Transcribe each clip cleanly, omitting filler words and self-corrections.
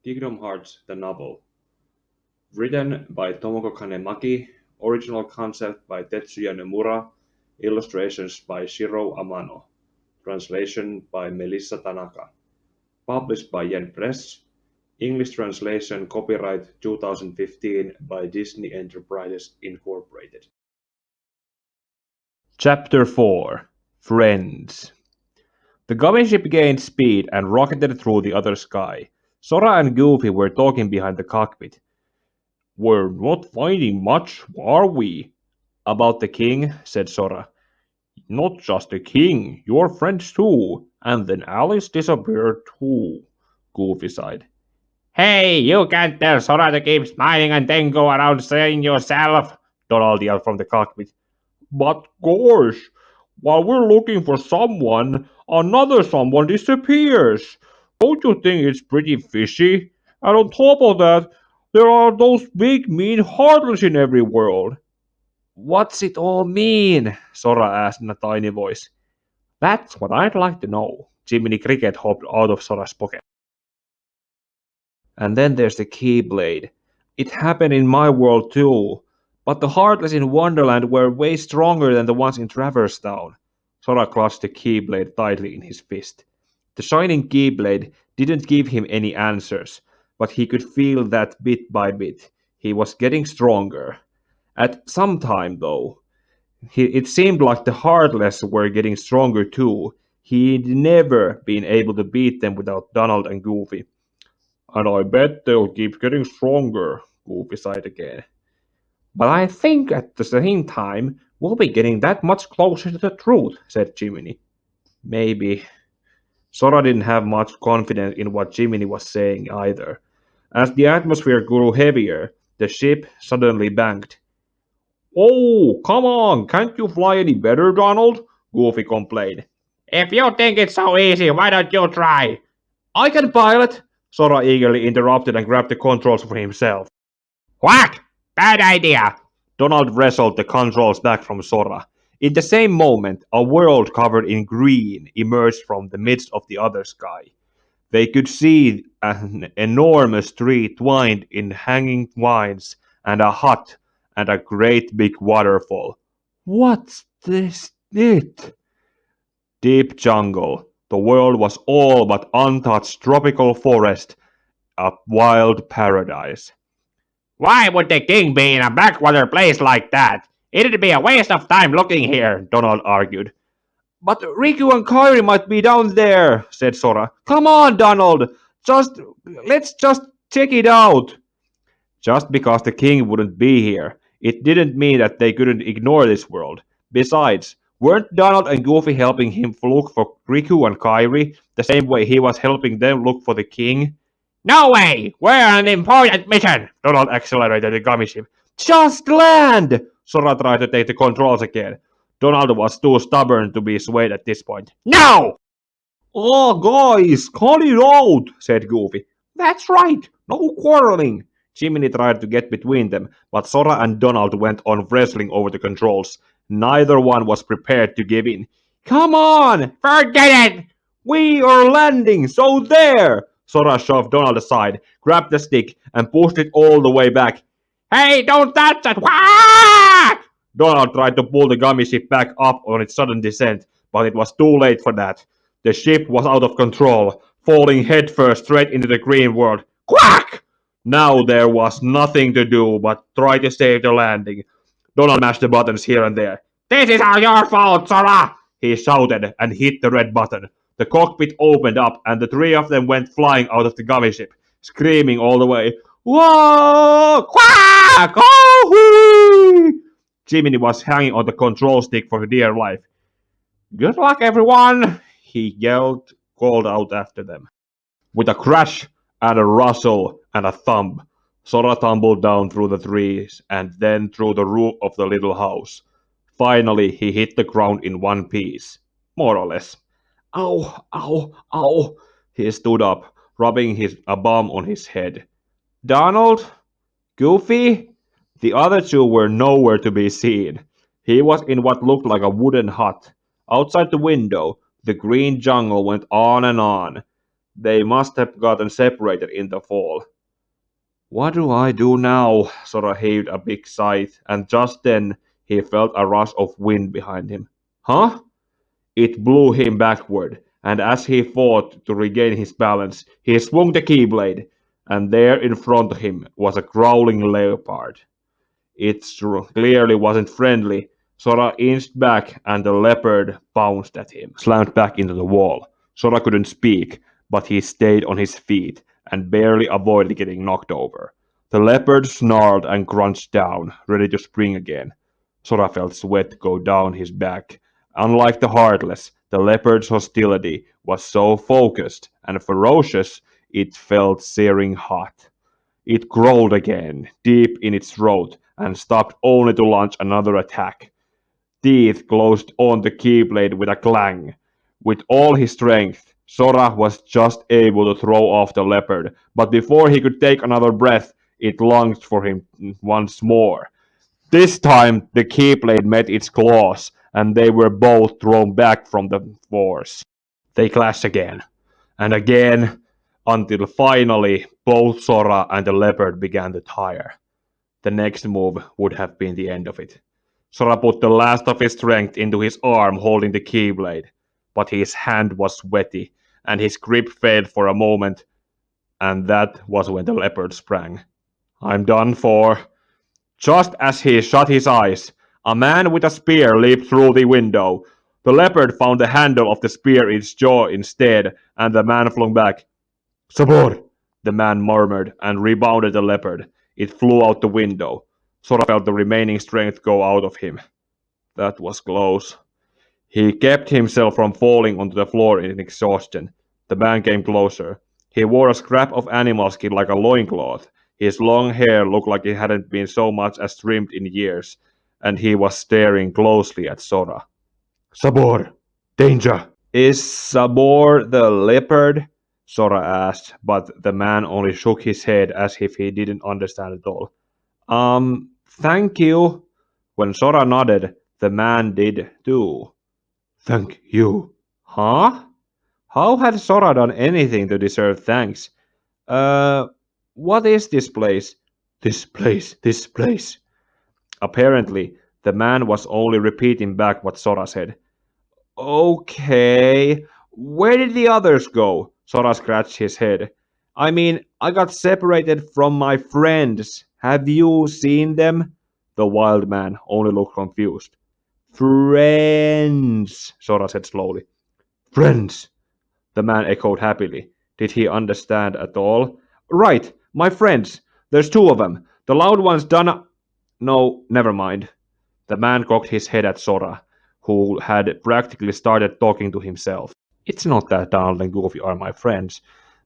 Kingdom Hearts: The Novel. Written by Tomoco Kanemaki, original concept by Tetsuya Nomura, illustrations by Shiro Amano, translation by Melissa Tanaka. Published by Yen Press, English translation copyright 2015 by Disney Enterprises Incorporated. Chapter 4: Friends. The Gummy ship gained speed and rocketed through the other sky. Sora and Goofy were talking behind the cockpit. "We're not finding much, are we?" "About the king," said Sora. "Not just the king, your friends too. And then Alice disappeared too," Goofy sighed. "Hey, you can't tell Sora to keep smiling and then go around saying yourself," Donald yelled from the cockpit. "But gosh, while we're looking for someone, another someone disappears. Don't you think it's pretty fishy? And on top of that, there are those big mean heartless in every world." "What's it all mean?" Sora asked in a tiny voice. "That's what I'd like to know." Jiminy Cricket hopped out of Sora's pocket. "And then there's the Keyblade. It happened in my world too. But the Heartless in Wonderland were way stronger than the ones in Traverse Town." Sora clutched the Keyblade tightly in his fist. The shining Keyblade didn't give him any answers, but he could feel that bit by bit. He was getting stronger. At some time, though, it seemed like the Heartless were getting stronger too. He'd never been able to beat them without Donald and Goofy. "And I bet they'll keep getting stronger," Goofy sighed again. "But I think at the same time we'll be getting that much closer to the truth," said Jiminy. "Maybe." Sora didn't have much confidence in what Jiminy was saying either. As the atmosphere grew heavier, the ship suddenly banked. "Oh, come on, can't you fly any better, Donald?" Goofy complained. "If you think it's so easy, why don't you try?" "I can pilot," Sora eagerly interrupted and grabbed the controls for himself. "What? Bad idea!" Donald wrestled the controls back from Sora. In the same moment, a world covered in green emerged from the midst of the other sky. They could see an enormous tree twined in hanging vines, and a hut, and a great big waterfall. "What's this it?" Deep jungle. The world was all but untouched tropical forest, a wild paradise. "Why would the king be in a backwater place like that? It'd be a waste of time looking here," Donald argued. "But Riku and Kairi might be down there," said Sora. "Come on, Donald! Let's just check it out." Just because the king wouldn't be here, it didn't mean that they couldn't ignore this world. Besides, weren't Donald and Goofy helping him look for Riku and Kairi the same way he was helping them look for the king? "No way! We're on an important mission!" Donald accelerated the gummy ship. "Just land!" Sora tried to take the controls again. Donald was too stubborn to be swayed at this point. "No!" "Oh, guys, cut it out," said Goofy. "That's right, no quarreling." Jiminy tried to get between them, but Sora and Donald went on wrestling over the controls. Neither one was prepared to give in. "Come on! Forget it! We are landing, so there!" Sora shoved Donald aside, grabbed the stick, and pushed it all the way back. "Hey, don't touch it! What?" Donald tried to pull the gummy ship back up on its sudden descent, but it was too late for that. The ship was out of control, falling headfirst straight into the green world. Quack! Now there was nothing to do but try to save the landing. Donald mashed the buttons here and there. "This is all your fault, Sora!" he shouted and hit the red button. The cockpit opened up and the three of them went flying out of the gummy ship, screaming all the way. "Whoa! Quack! Oh-hoo!" Jiminy was hanging on the control stick for dear life. "Good luck, everyone!" he called out after them. With a crash and a rustle and a thump, Sora tumbled down through the trees and then through the roof of the little house. Finally, he hit the ground in one piece. More or less. "Ow, ow, ow!" He stood up, rubbing a balm on his head. "Donald? Goofy?" The other two were nowhere to be seen. He was in what looked like a wooden hut. Outside the window, the green jungle went on and on. They must have gotten separated in the fall. What do I do now? Sora heaved a big sigh, and just then he felt a rush of wind behind him. Huh? It blew him backward, and as he fought to regain his balance, he swung the keyblade, and there in front of him was a growling leopard. It clearly wasn't friendly. Sora inched back, and the leopard bounced at him, slammed back into the wall. Sora couldn't speak, but he stayed on his feet and barely avoided getting knocked over. The leopard snarled and crunched down, ready to spring again. Sora felt sweat go down his back. Unlike the Heartless, the leopard's hostility was so focused and ferocious it felt searing hot. It growled again, deep in its throat, and stopped only to launch another attack. Teeth closed on the keyblade with a clang. With all his strength, Sora was just able to throw off the leopard, but before he could take another breath, it lunged for him once more. This time, the keyblade met its claws, and they were both thrown back from the force. They clashed again, and again, until finally both Sora and the leopard began to tire. The next move would have been the end of it. Sora put the last of his strength into his arm holding the keyblade, but his hand was sweaty, and his grip failed for a moment, and that was when the leopard sprang. I'm done for. Just as he shut his eyes, a man with a spear leaped through the window. The leopard found the handle of the spear in its jaw instead, and the man flung back. Sabor! The man murmured and rebounded the leopard. It flew out the window. Sora felt the remaining strength go out of him. That was close. He kept himself from falling onto the floor in exhaustion. The man came closer. He wore a scrap of animal skin like a loincloth. His long hair looked like it hadn't been so much as trimmed in years, and he was staring closely at Sora. Sabor! Danger! Is Sabor the leopard? Sora asked, but the man only shook his head as if he didn't understand at all. Thank you. When Sora nodded, the man did too. Thank you. Huh? How had Sora done anything to deserve thanks? Uh, what is this place? This place. Apparently, the man was only repeating back what Sora said. Okay, where did the others go? Sora scratched his head. I mean, I got separated from my friends. Have you seen them? The wild man only looked confused. Friends, Sora said slowly. Friends, the man echoed happily. Did he understand at all? Right, my friends. There's two of them. The loud one's done. No, never mind. The man cocked his head at Sora, who had practically started talking to himself. It's not that Donald and Goofy are my friends,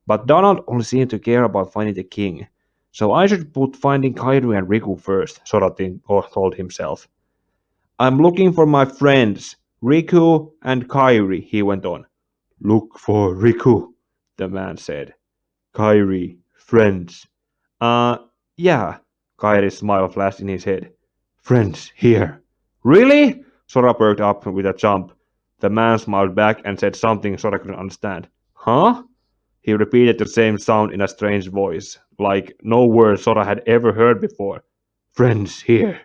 but Donald only seemed to care about finding the king. So I should put finding Kairi and Riku first, Sora told himself. I'm looking for my friends, Riku and Kairi, he went on. Look for Riku, the man said. Kairi, friends. Uh, yeah, Kairi's smile flashed in his head. Friends, here. Really? Sora perked up with a jump. The man smiled back and said something Sora couldn't understand. Huh? He repeated the same sound in a strange voice, like no word Sora had ever heard before. Friends, here.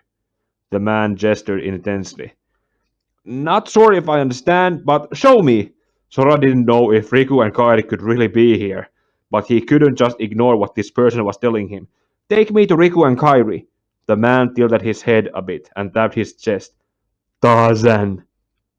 The man gestured intensely. Not sure if I understand, but show me. Sora didn't know if Riku and Kairi could really be here, but he couldn't just ignore what this person was telling him. Take me to Riku and Kairi. The man tilted his head a bit and tapped his chest. Tarzan!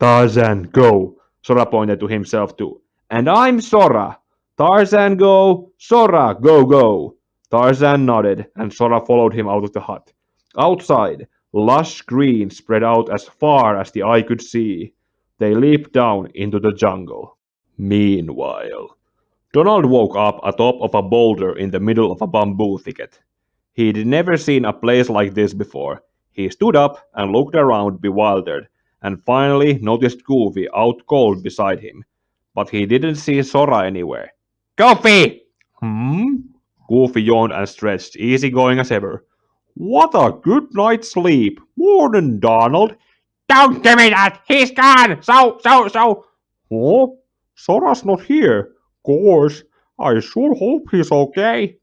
Tarzan, go! Sora pointed to himself too. And I'm Sora! Tarzan go! Sora, go, go! Tarzan nodded, and Sora followed him out of the hut. Outside, lush green spread out as far as the eye could see. They leaped down into the jungle. Meanwhile, Donald woke up atop of a boulder in the middle of a bamboo thicket. He'd never seen a place like this before. He stood up and looked around bewildered, and finally noticed Goofy out cold beside him. But he didn't see Sora anywhere. Goofy! Hmm? Goofy yawned and stretched, easygoing as ever. What a good night's sleep. Morning, Donald. Don't give me that! He's gone! So. Oh, Sora's not here. Course. I sure hope he's okay.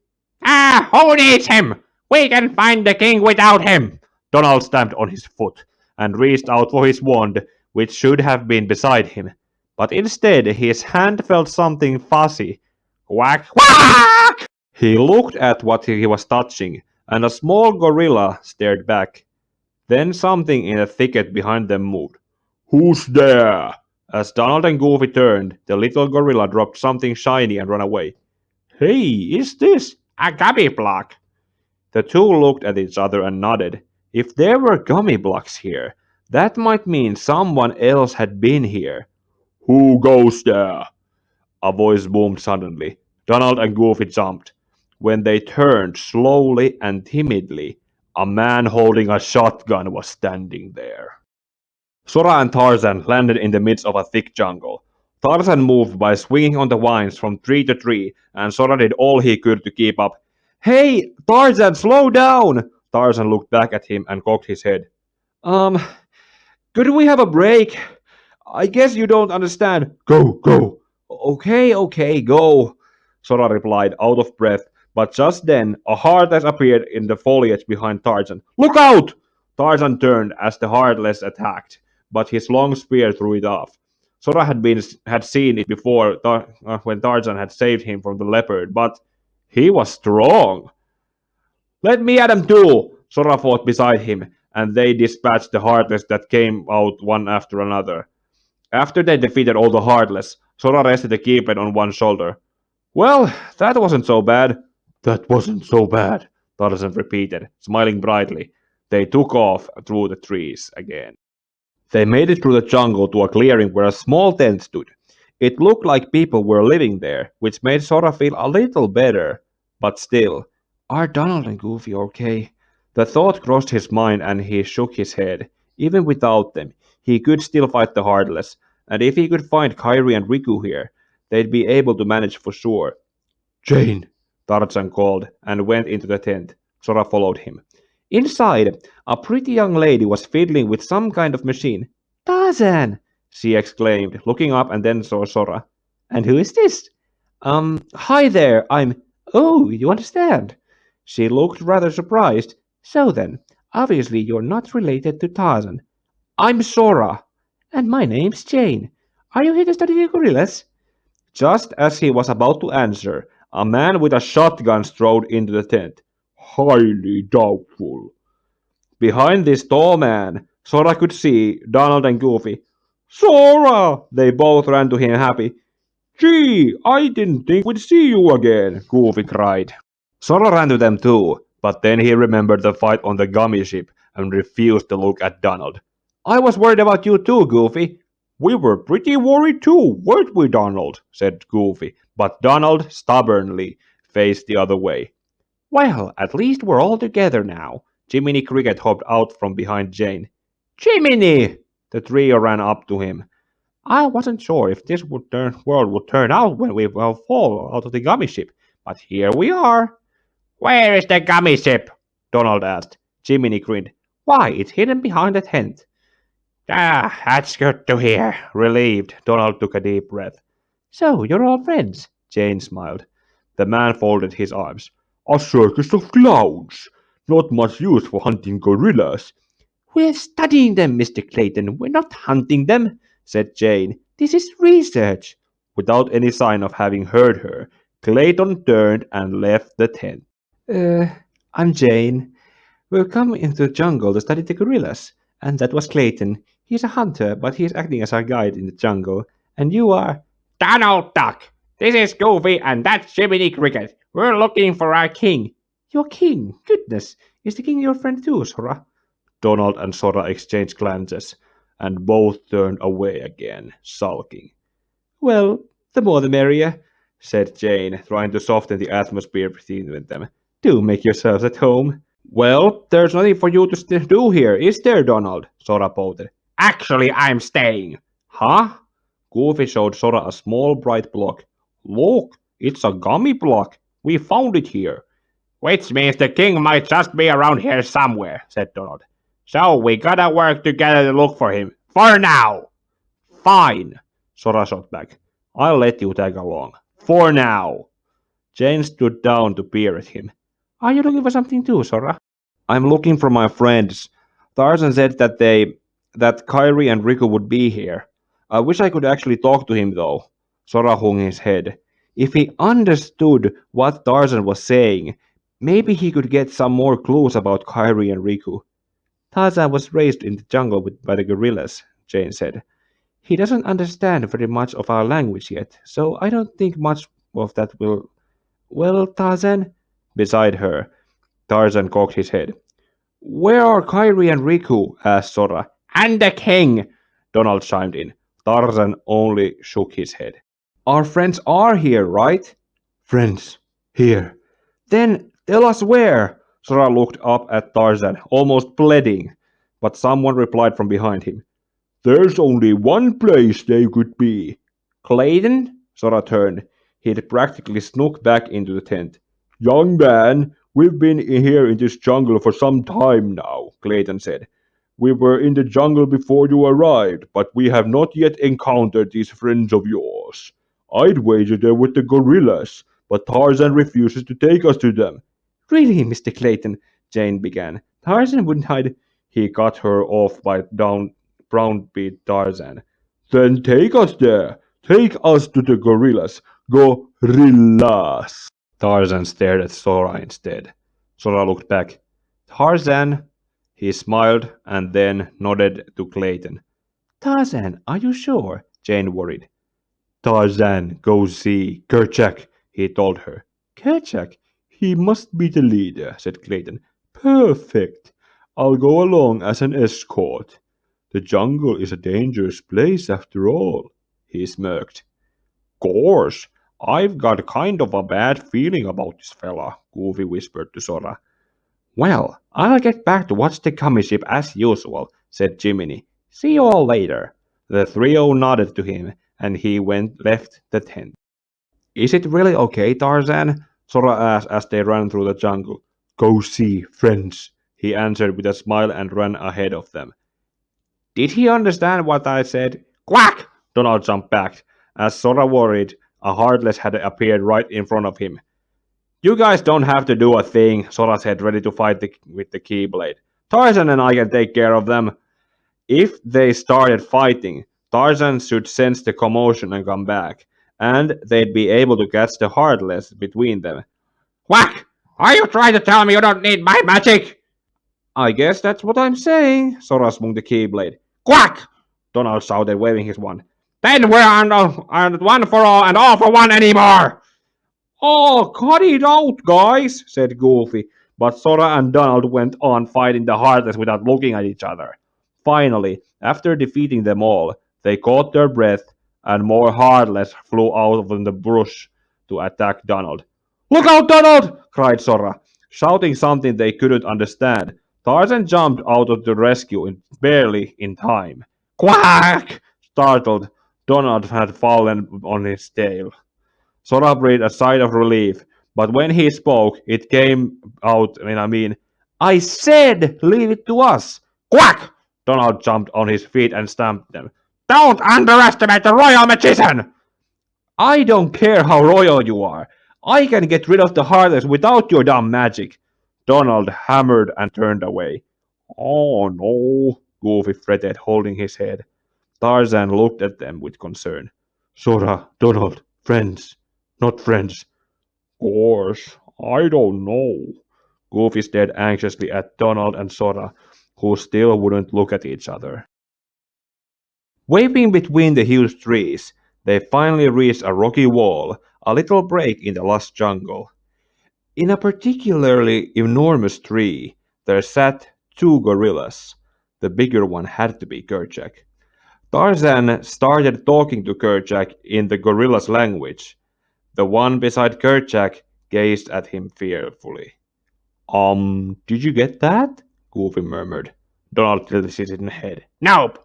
Who needs him? We can find the king without him. Donald stamped on his foot and reached out for his wand, which should have been beside him. But instead, his hand felt something fuzzy. Quack, quack! He looked at what he was touching, and a small gorilla stared back. Then something in the thicket behind them moved. Who's there? As Donald and Goofy turned, the little gorilla dropped something shiny and ran away. Hey, is this A gummy block. The two looked at each other and nodded. If there were gummy blocks here, that might mean someone else had been here. Who goes there? A voice boomed suddenly. Donald and Goofy jumped. When they turned slowly and timidly, a man holding a shotgun was standing there. Sora and Tarzan landed in the midst of a thick jungle. Tarzan moved by swinging on the vines from tree to tree, and Sora did all he could to keep up. Hey, Tarzan, slow down! Tarzan looked back at him and cocked his head. Um, could we have a break? I guess you don't understand. Go, go. Okay, go. Sora replied, out of breath, but just then a Heartless appeared in the foliage behind Tarzan. Look out! Tarzan turned as the Heartless attacked, but his long spear threw it off. Sora had seen it before when Tarzan had saved him from the leopard, but he was strong. Let me at him too! Sora fought beside him, and they dispatched the Heartless that came out one after another. After they defeated all the Heartless, Sora rested the keyblade on one shoulder. Well, that wasn't so bad. That wasn't so bad, Tarzan repeated, smiling brightly. They took off through the trees again. They made it through the jungle to a clearing where a small tent stood. It looked like people were living there, which made Sora feel a little better. But still, are Donald and Goofy okay? The thought crossed his mind and he shook his head. Even without them, he could still fight the Heartless, and if he could find Kairi and Riku here, they'd be able to manage for sure. Jane, Tarzan called and went into the tent. Sora followed him. Inside, a pretty young lady was fiddling with some kind of machine. Tarzan! She exclaimed, looking up and then saw Sora. And who is this? Hi there, I'm. Oh, you understand? She looked rather surprised. So then, obviously you're not related to Tarzan. I'm Sora. And my name's Jane. Are you here to study the gorillas? Just as he was about to answer, a man with a shotgun strode into the tent. Highly doubtful. Behind this tall man, Sora could see Donald and Goofy. Sora! They both ran to him happy. Gee, I didn't think we'd see you again, Goofy cried. Sora ran to them too, but then he remembered the fight on the gummy ship and refused to look at Donald. I was worried about you too, Goofy. We were pretty worried too, weren't we, Donald? Said Goofy, but Donald stubbornly faced the other way. Well, at least we're all together now. Jiminy Cricket hopped out from behind Jane. Jiminy! The trio ran up to him. I wasn't sure if this world would turn out when we fall out of the gummy ship, but here we are. Where is the gummy ship? Donald asked. Jiminy grinned. Why, it's hidden behind the tent. That's good to hear. Relieved, Donald took a deep breath. So, you're all friends? Jane smiled. The man folded his arms. A circus of clowns. Not much use for hunting gorillas. We're studying them, Mr. Clayton. We're not hunting them, said Jane. This is research. Without any sign of having heard her, Clayton turned and left the tent. I'm Jane. We've come into the jungle to study the gorillas. And that was Clayton. He's a hunter, but he's acting as our guide in the jungle. And you are... Donald Duck. This is Goofy and that's Jiminy Cricket. We're looking for our king. Your king? Goodness. Is the king your friend too, Sora? Donald and Sora exchanged glances, and both turned away again, sulking. Well, the more the merrier, said Jane, trying to soften the atmosphere between them. Do make yourselves at home. Well, there's nothing for you to do here, is there, Donald? Sora pouted. Actually, I'm staying. Huh? Goofy showed Sora a small bright block. Look, it's a gummy block. We found it here. Which means the king might just be around here somewhere, said Donald. So we gotta work together to look for him. For now. Fine, Sora shot back. I'll let you tag along. For now. Jane stood down to peer at him. Are you looking for something too, Sora? I'm looking for my friends. Tarzan said that Kyrie and Riku would be here. I wish I could actually talk to him though. Sora hung his head. If he understood what Tarzan was saying, maybe he could get some more clues about Kyrie and Riku. Tarzan was raised in the jungle by the gorillas, Jane said. He doesn't understand very much of our language yet, so I don't think much of that will. Well, Tarzan? Beside her, Tarzan cocked his head. Where are Kyrie and Riku? Asked Sora. And the king! Donald chimed in. Tarzan only shook his head. Our friends are here, right? Friends. Here. Then tell us where. Sora looked up at Tarzan, almost pleading, but someone replied from behind him. There's only one place they could be. Clayton? Sora turned. He'd practically snuck back into the tent. Young man, we've been here in this jungle for some time now, Clayton said. We were in the jungle before you arrived, but we have not yet encountered these friends of yours. I'd wager they're with the gorillas, but Tarzan refuses to take us to them. Really, Mr. Clayton, Jane began. Tarzan wouldn't hide. He cut her off by browbeat Tarzan. Then take us there. Take us to the gorillas. Gorillas. Tarzan stared at Sora instead. Sora looked back. Tarzan? He smiled and then nodded to Clayton. Tarzan, are you sure? Jane worried. Tarzan, go see Kerchak, he told her. Kerchak? He must be the leader, said Clayton. Perfect. I'll go along as an escort. The jungle is a dangerous place after all, he smirked. Course, I've got kind of a bad feeling about this fella, Goofy whispered to Sora. Well, I'll get back to watch the comic ship as usual, said Jiminy. See you all later. The trio nodded to him, and he left the tent. Is it really okay, Tarzan? Sora asked as they ran through the jungle. Go see, friends, he answered with a smile and ran ahead of them. Did he understand what I said? Quack! Donald jumped back. As Sora worried, a Heartless had appeared right in front of him. You guys don't have to do a thing, Sora said, ready to fight with the Keyblade. Tarzan and I can take care of them. If they started fighting, Tarzan should sense the commotion and come back, and they'd be able to catch the Heartless between them. Quack! Are you trying to tell me you don't need my magic? I guess that's what I'm saying, Sora swung the Keyblade. Quack! Donald shouted, waving his wand. Then we're on one for all and all for one anymore! Oh, cut it out, guys, said Goofy, but Sora and Donald went on fighting the Heartless without looking at each other. Finally, after defeating them all, they caught their breath, and more Heartless flew out of the bush to attack Donald. Look out, Donald! Cried Sora, shouting something they couldn't understand. Tarzan jumped out of the rescue barely in time. Quack! Startled, Donald had fallen on his tail. Sora breathed a sigh of relief, but when he spoke, it came out I said leave it to us. Quack! Donald jumped on his feet and stamped them. Don't underestimate the royal magician! I don't care how royal you are. I can get rid of the Heartless without your dumb magic. Donald hammered and turned away. Oh no, Goofy fretted, holding his head. Tarzan looked at them with concern. Sora, Donald, friends, not friends. Course, I don't know. Goofy stared anxiously at Donald and Sora, who still wouldn't look at each other. Waving between the huge trees, they finally reached a rocky wall, a little break in the lush jungle. In a particularly enormous tree, there sat two gorillas. The bigger one had to be Kerchak. Tarzan started talking to Kerchak in the gorilla's language. The one beside Kerchak gazed at him fearfully. Did you get that? Goofy murmured. Donald tilted his head. Nope!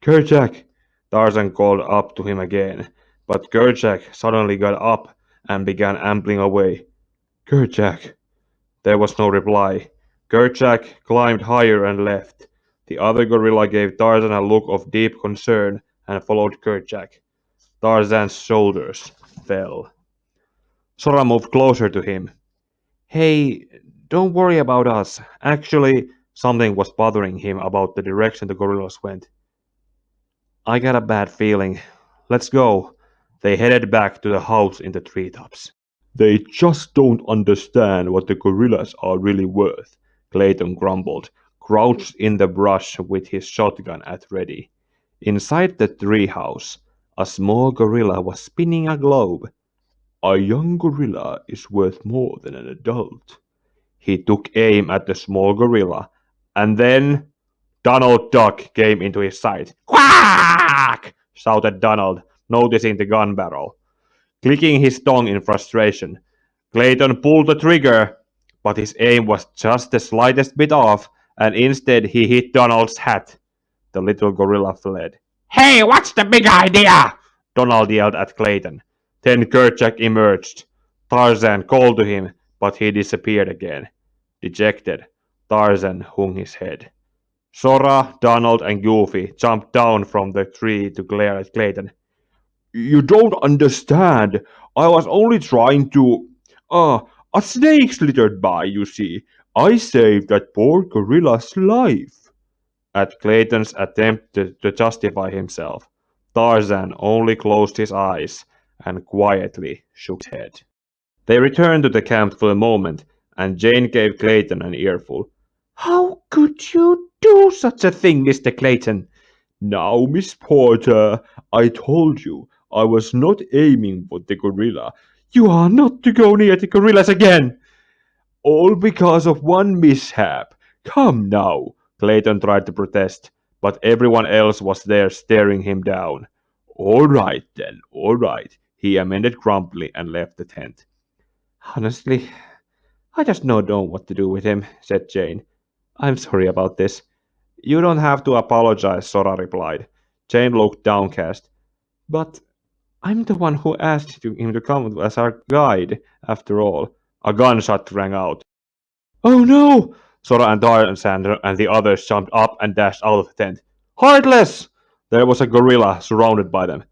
Kerchak! Tarzan called up to him again, but Kerchak suddenly got up and began ambling away. Kerchak! There was no reply. Kerchak climbed higher and left. The other gorilla gave Tarzan a look of deep concern and followed Kerchak. Tarzan's shoulders fell. Sora moved closer to him. Hey, don't worry about us. Actually, something was bothering him about the direction the gorillas went. I got a bad feeling. Let's go. They headed back to the house in the treetops. They just don't understand what the gorillas are really worth, Clayton grumbled, crouched in the brush with his shotgun at ready. Inside the treehouse, a small gorilla was spinning a globe. A young gorilla is worth more than an adult. He took aim at the small gorilla, and then Donald Duck came into his sight. Quack! Shouted Donald, noticing the gun barrel. Clicking his tongue in frustration, Clayton pulled the trigger, but his aim was just the slightest bit off, and instead he hit Donald's hat. The little gorilla fled. Hey, what's the big idea? Donald yelled at Clayton. Then Kerchak emerged. Tarzan called to him, but he disappeared again. Dejected, Tarzan hung his head. Sora, Donald, and Goofy jumped down from the tree to glare at Clayton. You don't understand. I was only trying to. A snake slithered by, you see. I saved that poor gorilla's life. At Clayton's attempt to justify himself, Tarzan only closed his eyes and quietly shook his head. They returned to the camp for a moment, and Jane gave Clayton an earful. How could you do such a thing, Mr. Clayton? Now, Miss Porter, I told you I was not aiming for the gorilla. You are not to go near the gorillas again. All because of one mishap. Come now. Clayton tried to protest, but everyone else was there staring him down. All right then, all right. He amended grumpily and left the tent. Honestly, I just don't know what to do with him, said Jane. I'm sorry about this. You don't have to apologize, Sora replied. Jane looked downcast. But I'm the one who asked him to come as our guide, after all. A gunshot rang out. Oh no! Sora and Tarzan and the others jumped up and dashed out of the tent. Heartless! There was a gorilla surrounded by them.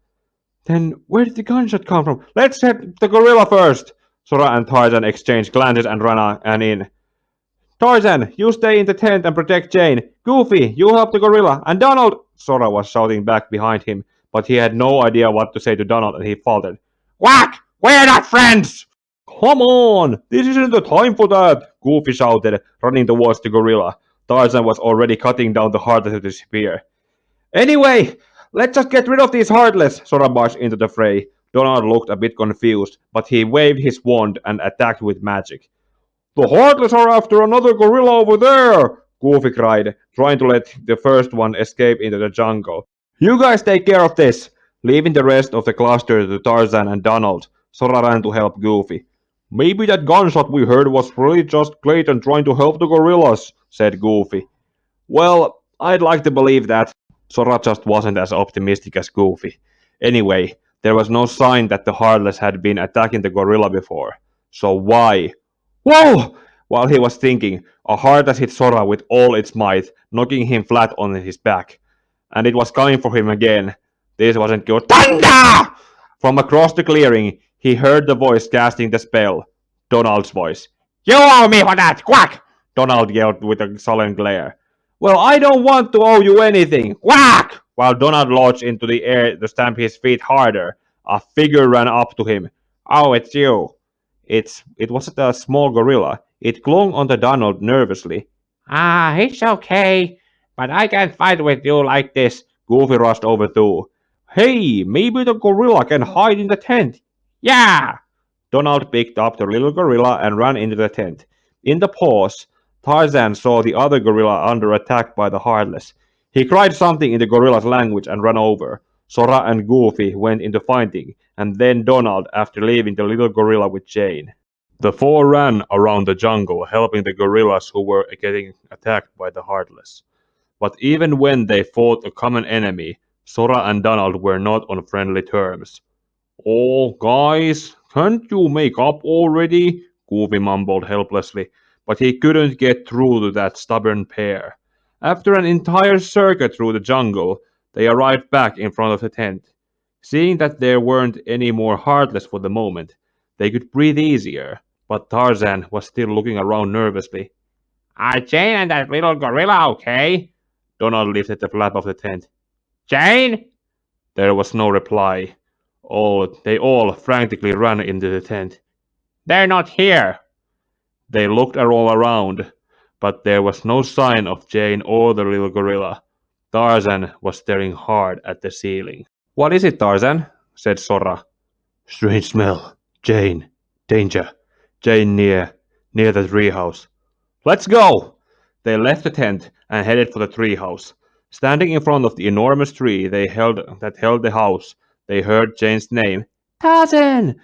Then where did the gunshot come from? Let's hit the gorilla first! Sora and Tarzan exchanged glances and ran in. Tarzan, you stay in the tent and protect Jane. Goofy, you help the gorilla. And Donald! Sora was shouting back behind him, but he had no idea what to say to Donald and he faltered. Whack! We're not friends! Come on! This isn't the time for that! Goofy shouted, running towards the gorilla. Tarzan was already cutting down the Heartless with his spear. Anyway, let's just get rid of these Heartless! Sora barged into the fray. Donald looked a bit confused, but he waved his wand and attacked with magic. The Heartless are after another gorilla over there! Goofy cried, trying to let the first one escape into the jungle. You guys take care of this! Leaving the rest of the cluster to Tarzan and Donald, Sora ran to help Goofy. Maybe that gunshot we heard was really just Clayton trying to help the gorillas, said Goofy. Well, I'd like to believe that. Sora just wasn't as optimistic as Goofy. Anyway, there was no sign that the Heartless had been attacking the gorilla before. So why? Whoa! While he was thinking, a Heartless hit Sora with all its might, knocking him flat on his back. And it was coming for him again. This wasn't good. Thunder! From across the clearing, he heard the voice casting the spell. Donald's voice. You owe me for that! Quack! Donald yelled with a sullen glare. Well, I don't want to owe you anything. Quack! While Donald launched into the air to stamp his feet harder, a figure ran up to him. Oh, it's you. It wasn't a small gorilla. It clung onto Donald nervously. Ah, it's okay. But I can't fight with you like this. Goofy rushed over too. Hey, maybe the gorilla can hide in the tent. Yeah! Donald picked up the little gorilla and ran into the tent. In the pause, Tarzan saw the other gorilla under attack by the Heartless. He cried something in the gorilla's language and ran over. Sora and Goofy went into fighting, and then Donald after leaving the little gorilla with Jane. The four ran around the jungle, helping the gorillas who were getting attacked by the Heartless. But even when they fought a common enemy, Sora and Donald were not on friendly terms. Oh, guys, can't you make up already? Goofy mumbled helplessly, but he couldn't get through to that stubborn pair. After an entire circuit through the jungle, they arrived back in front of the tent. Seeing that there weren't any more Heartless for the moment, they could breathe easier. But Tarzan was still looking around nervously. Are Jane and that little gorilla okay? Donald lifted the flap of the tent. Jane? There was no reply. They all frantically ran into the tent. They're not here. They looked all around, but there was no sign of Jane or the little gorilla. Tarzan was staring hard at the ceiling. What is it, Tarzan? Said Sora. Strange smell. Jane. Danger. Jane near the treehouse. Let's go! They left the tent and headed for the treehouse. Standing in front of the enormous tree that held the house, they heard Jane's name. Tarzan!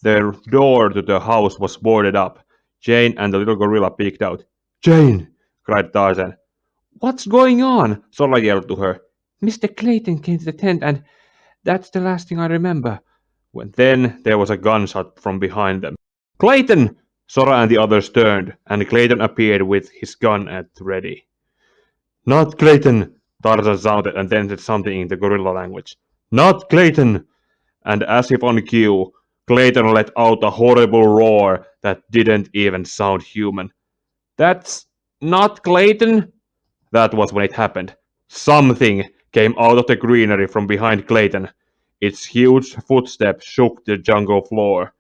The door to the house was boarded up. Jane and the little gorilla peeked out. Jane! Cried Tarzan. What's going on? Sora yelled to her. Mr. Clayton came to the tent and that's the last thing I remember. Then there was a gunshot from behind them. Clayton! Sora and the others turned, and Clayton appeared with his gun at ready. Not Clayton! Tarzan shouted and then said something in the gorilla language. Not Clayton! And as if on cue, Clayton let out a horrible roar that didn't even sound human. That's not Clayton? That was when it happened. Something came out of the greenery from behind Clayton. Its huge footsteps shook the jungle floor,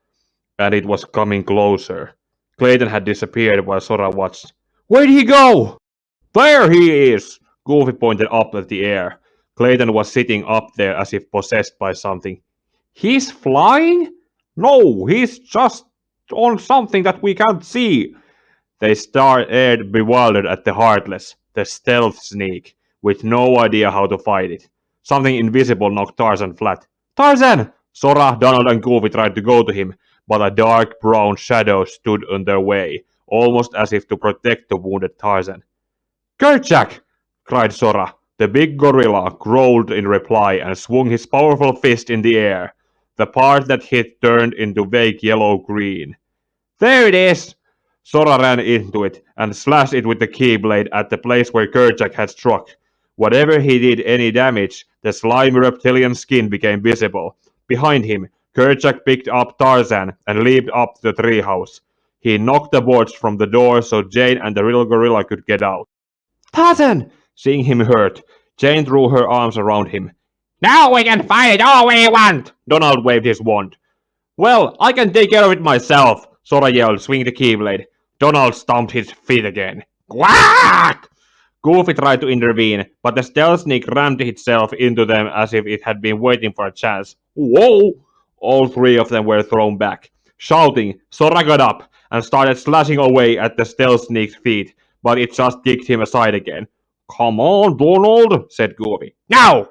and it was coming closer. Clayton had disappeared while Sora watched. Where'd he go? There he is! Goofy pointed up at the air. Clayton was sitting up there as if possessed by something. He's flying? No, he's just on something that we can't see. They stared bewildered at the Heartless, the stealth sneak, with no idea how to fight it. Something invisible knocked Tarzan flat. Tarzan! Sora, Donald, and Goofy tried to go to him, but a dark brown shadow stood in their way, almost as if to protect the wounded Tarzan. Kerchak! Cried Sora. The big gorilla growled in reply and swung his powerful fist in the air. The part that hit turned into vague yellow-green. There it is! Sora ran into it and slashed it with the keyblade at the place where Kerchak had struck. Whatever he did any damage, the slimy reptilian skin became visible. Behind him, Kerchak picked up Tarzan and leaped up to the treehouse. He knocked the boards from the door so Jane and the little gorilla could get out. Tarzan! Seeing him hurt, Jane threw her arms around him. Now we can fight it all we want! Donald waved his wand. Well, I can take care of it myself, Sora yelled, swinging the keyblade. Donald stomped his feet again. Quack! Goofy tried to intervene, but the stealth sneak rammed itself into them as if it had been waiting for a chance. Whoa! All three of them were thrown back. Shouting, Sora got up and started slashing away at the stealth sneak's feet, but it just kicked him aside again. Come on, Donald, said Goofy. Now!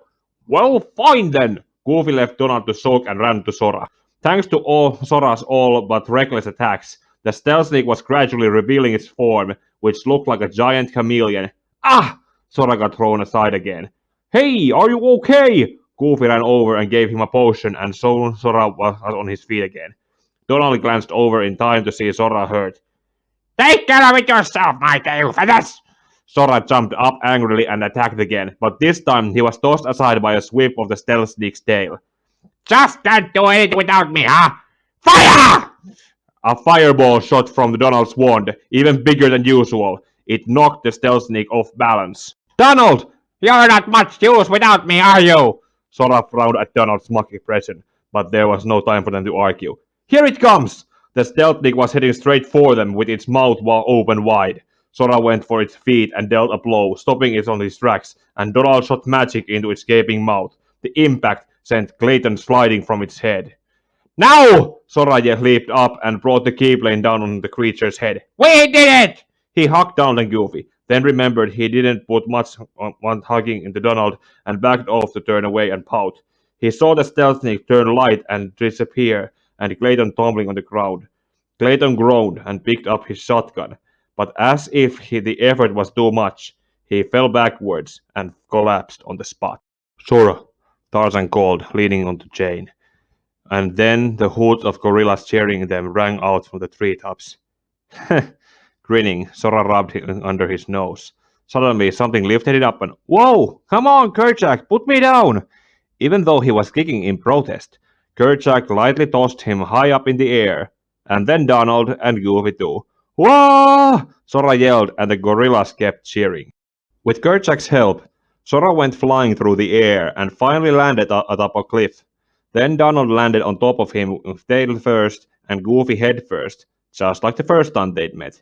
Well, fine then. Goofy left Donald to soak and ran to Sora. Thanks to Sora's all but reckless attacks, the stealth sneak was gradually revealing its form, which looked like a giant chameleon. Ah! Sora got thrown aside again. Hey, are you okay? Goofy ran over and gave him a potion, and so Sora was on his feet again. Donald glanced over in time to see Sora hurt. Take care of it yourself, my tail feathers! Sora jumped up angrily and attacked again, but this time he was tossed aside by a sweep of the stealth sneak's tail. Just can't do anything without me, huh? Fire! A fireball shot from Donald's wand, even bigger than usual. It knocked the stealth sneak off balance. Donald! You're not much use without me, are you? Sora frowned at Donald's mock expression, but there was no time for them to argue. Here it comes! The stealth sneak was heading straight for them with its mouth open wide. Sora went for its feet and dealt a blow, stopping it on its tracks, and Donald shot magic into its gaping mouth. The impact sent Clayton sliding from its head. Now! Sora leaped up and brought the keyblade down on the creature's head. We did it! He hugged Donald and Goofy, then remembered he didn't put much on hugging into Donald and backed off to turn away and pout. He saw the stealth sneak turn light and disappear, and Clayton tumbling on the ground. Clayton groaned and picked up his shotgun, but as if the effort was too much, he fell backwards and collapsed on the spot. Sora, Tarzan called, leaning onto Jane. And then the hoots of gorillas cheering them rang out from the treetops. Grinning, Sora rubbed him under his nose. Suddenly, something lifted it up and, Whoa! Come on, Kerchak, put me down! Even though he was kicking in protest, Kerchak lightly tossed him high up in the air, and then Donald and Goofy too. Wah! Sora yelled, and the gorillas kept cheering. With Kerchak's help, Sora went flying through the air and finally landed atop a cliff. Then Donald landed on top of him with tail first and Goofy head first, just like the first time they'd met.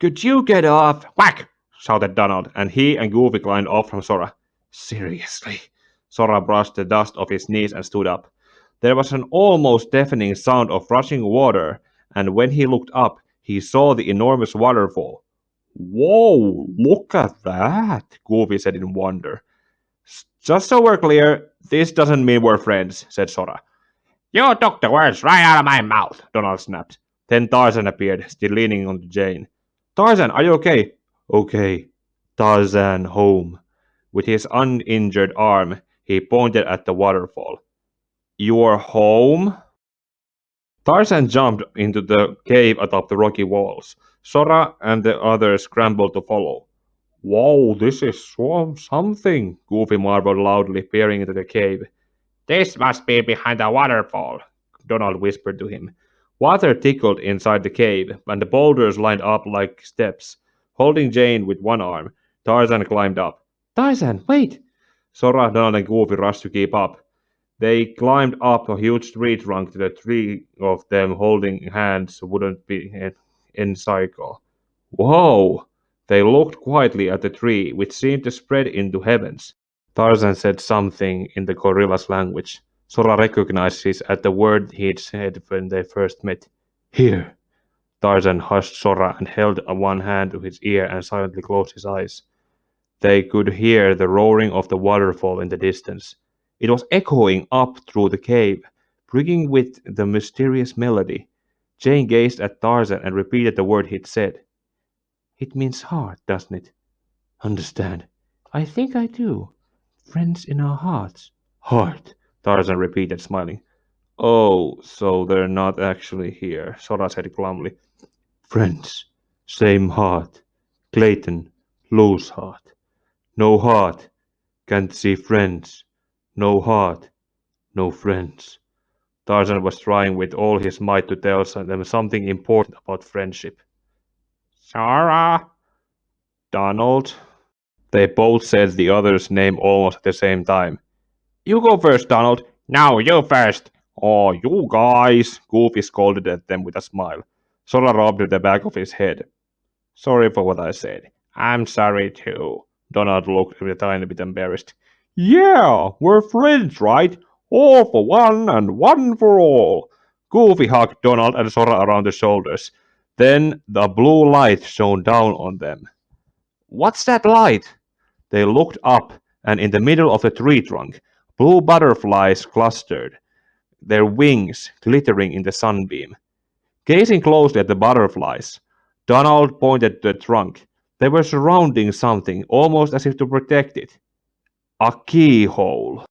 Could you get off? Whack! Shouted Donald, and he and Goofy climbed off from Sora. Seriously? Sora brushed the dust off his knees and stood up. There was an almost deafening sound of rushing water, and when he looked up, he saw the enormous waterfall. Whoa, look at that, Goofy said in wonder. Just so we're clear, this doesn't mean we're friends, said Sora. You took the words right out of my mouth, Donald snapped. Then Tarzan appeared, still leaning on Jane. Tarzan, are you okay? Okay. Tarzan, home. With his uninjured arm, he pointed at the waterfall. You're home? Tarzan jumped into the cave atop the rocky walls. Sora and the others scrambled to follow. Whoa, this is something, Goofy marveled loudly, peering into the cave. This must be behind the waterfall, Donald whispered to him. Water tickled inside the cave, and the boulders lined up like steps. Holding Jane with one arm, Tarzan climbed up. Tarzan, wait! Sora, Donald, and Goofy rushed to keep up. They climbed up a huge tree trunk to the three of them holding hands wouldn't be in cycle. Whoa! They looked quietly at the tree, which seemed to spread into heavens. Tarzan said something in the gorilla's language. Sora recognized this as the word he'd said when they first met. Here! Tarzan hushed Sora and held one hand to his ear and silently closed his eyes. They could hear the roaring of the waterfall in the distance. It was echoing up through the cave, bringing with the mysterious melody. Jane gazed at Tarzan and repeated the word he'd said. It means heart, doesn't it? Understand? I think I do. Friends in our hearts. Heart, Tarzan repeated, smiling. Oh, so they're not actually here, Sora said glumly. Friends. Same heart. Clayton, loose heart. No heart. Can't see friends. No heart. No friends. Tarzan was trying with all his might to tell them something important about friendship. Sora, Donald. They both said the other's name almost at the same time. You go first, Donald. No, you first. Oh, you guys, Goofy scolded at them with a smile. Sora rubbed the back of his head. Sorry for what I said. I'm sorry too. Donald looked a tiny bit embarrassed. Yeah, we're friends, right? All for one and one for all. Goofy hugged Donald and Sora around the shoulders. Then the blue light shone down on them. What's that light? They looked up, and in the middle of the tree trunk, blue butterflies clustered, their wings glittering in the sunbeam. Gazing closely at the butterflies, Donald pointed to the trunk. They were surrounding something, almost as if to protect it. A keyhole.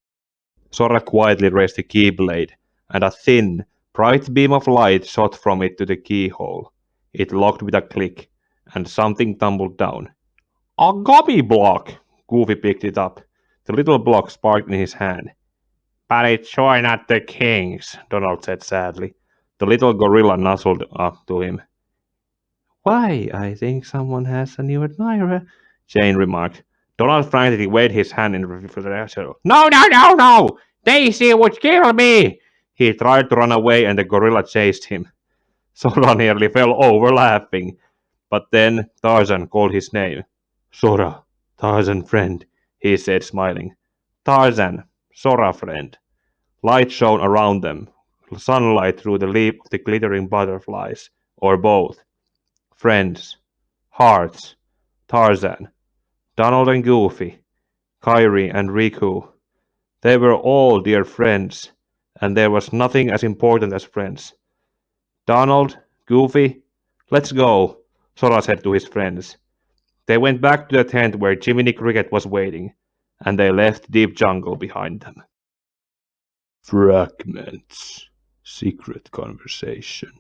Sora quietly raised the keyblade, and a thin, bright beam of light shot from it to the keyhole. It locked with a click, and something tumbled down. A gummy block! Goofy picked it up. The little block sparked in his hand. But it's sure not the king's, Donald said sadly. The little gorilla nuzzled up to him. Why, I think someone has a new admirer, Jane remarked. Donald frantically waved his hand in refusal. No, no, no, no! Daisy would kill me! He tried to run away and the gorilla chased him. Sora nearly fell over laughing. But then Tarzan called his name. Sora, Tarzan friend, he said smiling. Tarzan, Sora friend. Light shone around them, sunlight through the leap of the glittering butterflies, or both. Friends, hearts, Tarzan, Donald and Goofy, Kairi and Riku. They were all dear friends, and there was nothing as important as friends. Donald, Goofy, let's go, Sora said to his friends. They went back to the tent where Jiminy Cricket was waiting, and they left deep jungle behind them. Fragments. Secret conversation.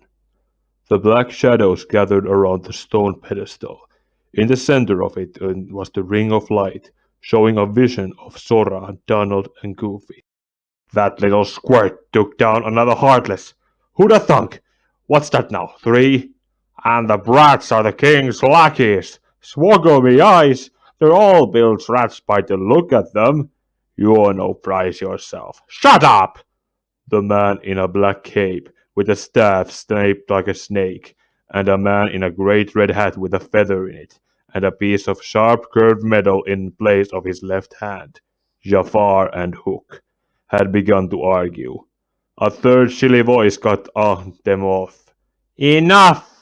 The black shadows gathered around the stone pedestal. In the center of it was the ring of light, showing a vision of Sora, Donald, and Goofy. That little squirt took down another Heartless. Who'da thunk? What's that now, 3? And the brats are the king's lackeys. Swoggle me eyes, they're all built rats by the look at them. You're no prize yourself. Shut up! The man in a black cape, with a staff snaped like a snake, and a man in a great red hat with a feather in it, and a piece of sharp curved metal in place of his left hand, Jafar and Hook, had begun to argue. A third chilly voice cut them off. Enough!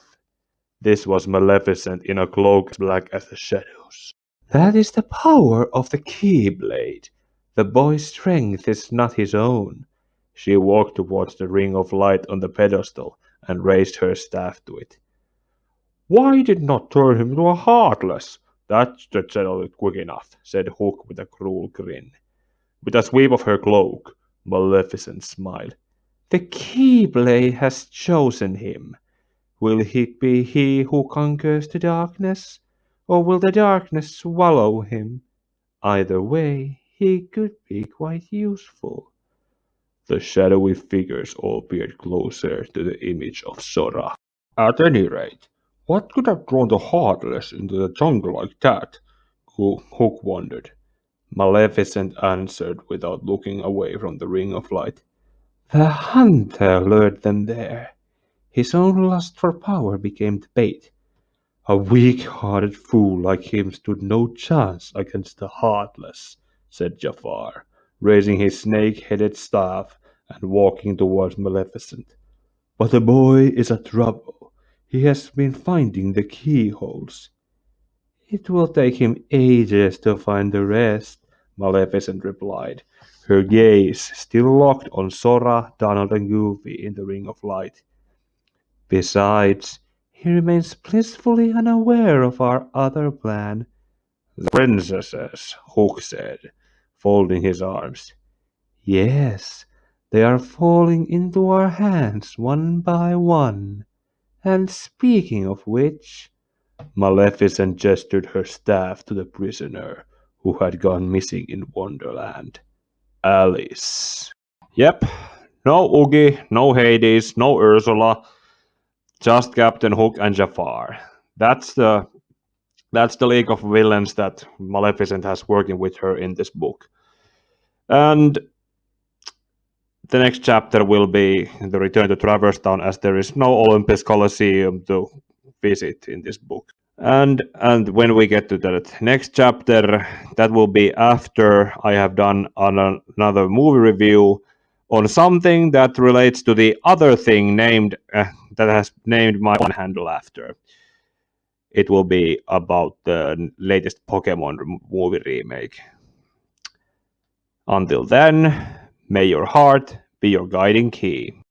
This was Maleficent in a cloak as black as the shadows. That is the power of the Keyblade. The boy's strength is not his own. She walked towards the ring of light on the pedestal and raised her staff to it. Why did not turn him into a Heartless? That should settle it quick enough, said Hook with a cruel grin. With a sweep of her cloak, Maleficent smiled. The Keyblade has chosen him. Will it be he who conquers the darkness, or will the darkness swallow him? Either way, he could be quite useful. The shadowy figures all peered closer to the image of Sora. At any rate, what could have drawn the Heartless into the jungle like that? Hook wondered. Maleficent answered without looking away from the ring of light. The hunter lured them there. His own lust for power became the bait. A weak-hearted fool like him stood no chance against the Heartless, said Jafar, raising his snake-headed staff and walking towards Maleficent. But the boy is a trouble. He has been finding the keyholes. It will take him ages to find the rest, Maleficent replied, her gaze still locked on Sora, Donald, and Goofy in the Ring of Light. Besides, he remains blissfully unaware of our other plan. The princesses, Hook said, folding his arms. Yes, they are falling into our hands one by one. And speaking of which, Maleficent gestured her staff to the prisoner who had gone missing in Wonderland. Alice. Yep, no Oogie, no Hades, no Ursula, just Captain Hook and Jafar. That's the league of villains that Maleficent has working with her in this book. And the next chapter will be the return to Traverse Town, as there is no Olympus Coliseum to visit in this book. And when we get to the next chapter, that will be after I have done another movie review on something that relates to the other thing named that has named my one handle after. It will be about the latest Pokemon movie remake. Until then, may your heart be your guiding key.